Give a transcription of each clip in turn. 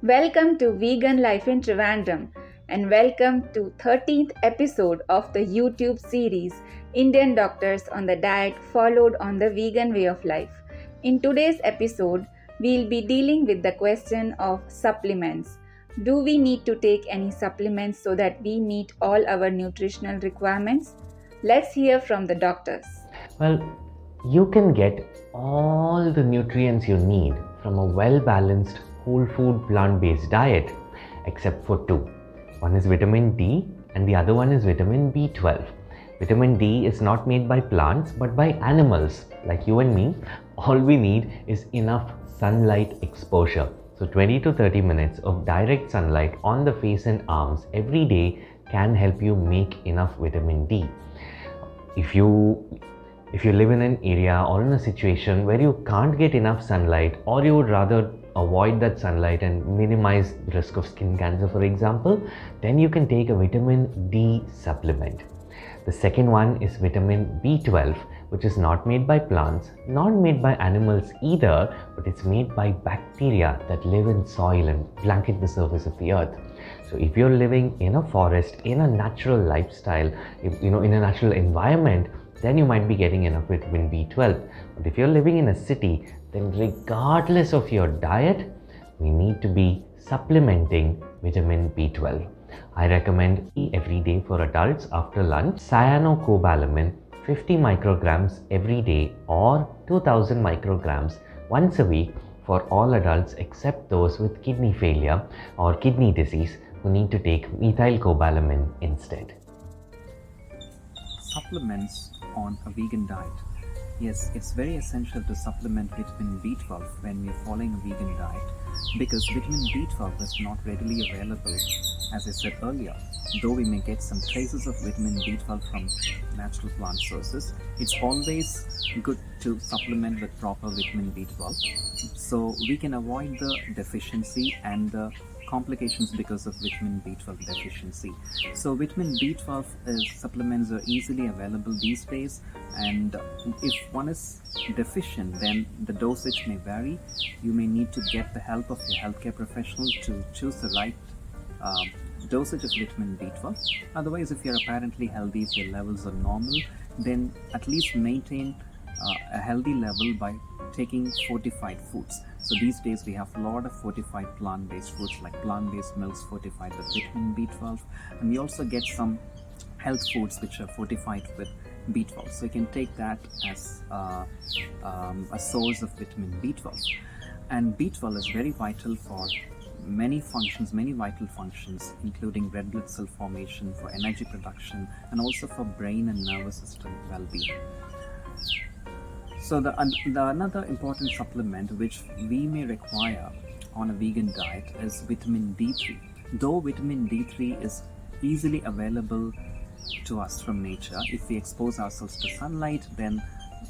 Welcome to Vegan Life in Trivandrum and welcome to 13th episode of the YouTube series Indian Doctors on the Diet Followed on the Vegan Way of Life. In today's episode, we'll be dealing with the question of supplements. Do we need to take any supplements so that we meet all our nutritional requirements? Let's hear from the doctors. Well, you can get all the nutrients you need from a well-balanced whole food plant-based diet except for two. One is vitamin D and the other one is vitamin B12. Vitamin D is not made by plants but by animals like you and me. All we need is enough sunlight exposure. So 20 to 30 minutes of direct sunlight on the face and arms every day can help you make enough vitamin D. If you live in an area or in a situation where you can't get enough sunlight, or you would rather avoid that sunlight and minimize the risk of skin cancer, for example, then you can take a vitamin D supplement. The second one is vitamin B12, which is not made by plants, not made by animals either, but it's made by bacteria that live in soil and blanket the surface of the earth. So if you're living in a forest, in a natural lifestyle, in a natural environment, then you might be getting enough vitamin B12. But if you're living in a city, then regardless of your diet, we need to be supplementing vitamin B12. I recommend every day for adults after lunch, cyanocobalamin 50 micrograms every day or 2000 micrograms once a week for all adults except those with kidney failure or kidney disease who need to take methylcobalamin instead. Supplements on a vegan diet. Yes, it's very essential to supplement vitamin B12 when we're following a vegan diet because vitamin B12 is not readily available, as I said earlier. Though we may get some traces of vitamin B12 from natural plant sources, it's always good to supplement with proper vitamin B12 so we can avoid the deficiency and the complications because of vitamin B12 deficiency. So vitamin B12 supplements are easily available these days, and if one is deficient, then the dosage may vary. You may need to get the help of your healthcare professional to choose the right dosage of vitamin B12. Otherwise, if you're apparently healthy, if your levels are normal, then at least maintain a healthy level by taking fortified foods. So these days we have a lot of fortified plant-based foods like plant-based milks fortified with vitamin B12, and we also get some health foods which are fortified with B12. So you can take that as a source of vitamin B12. And B12 is very vital for many vital functions, including red blood cell formation, for energy production, and also for brain and nervous system well-being. So the another important supplement which we may require on a vegan diet is vitamin D3. Though vitamin D3 is easily available to us from nature, if we expose ourselves to sunlight, then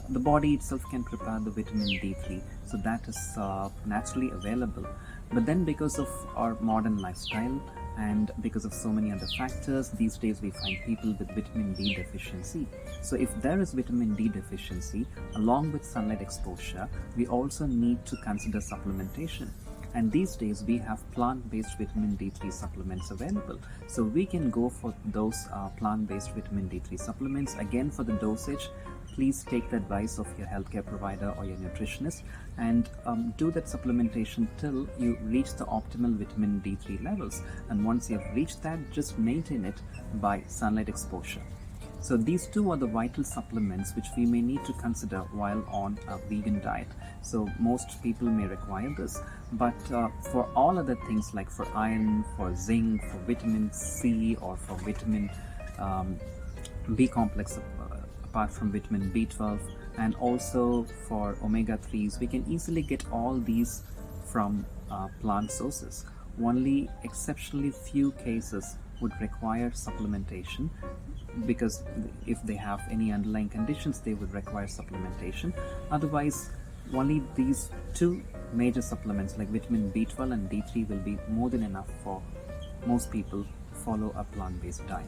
the body itself can prepare the vitamin D3. So that is naturally available. But then because of our modern lifestyle and because of so many other factors, these days we find people with vitamin D deficiency. So if there is vitamin D deficiency, along with sunlight exposure, we also need to consider supplementation. And these days we have plant-based vitamin D3 supplements available. So we can go for those plant-based vitamin D3 supplements. Again, for the dosage, please take the advice of your healthcare provider or your nutritionist and do that supplementation till you reach the optimal vitamin D3 levels. And once you have reached that, just maintain it by sunlight exposure. So these two are the vital supplements which we may need to consider while on a vegan diet. So most people may require this, but for all other things like for iron, for zinc, for vitamin C, or for vitamin B complex, apart from vitamin B12, and also for omega-3s, we can easily get all these from plant sources. Only exceptionally few cases would require supplementation, because if they have any underlying conditions, they would require supplementation. Otherwise, only these two major supplements like vitamin B12 and D3 will be more than enough for most people who follow a plant-based diet.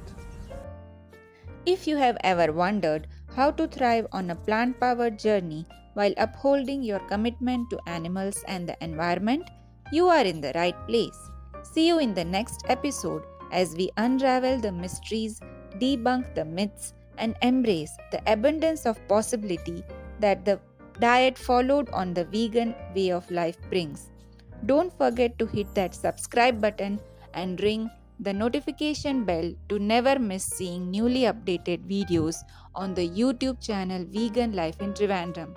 If you have ever wondered how to thrive on a plant-powered journey while upholding your commitment to animals and the environment, you are in the right place. See you in the next episode as we unravel the mysteries, debunk the myths, and embrace the abundance of possibility that the diet followed on the vegan way of life brings. Don't forget to hit that subscribe button and ring the notification bell to never miss seeing newly updated videos on the YouTube channel Vegan Life in Trivandrum.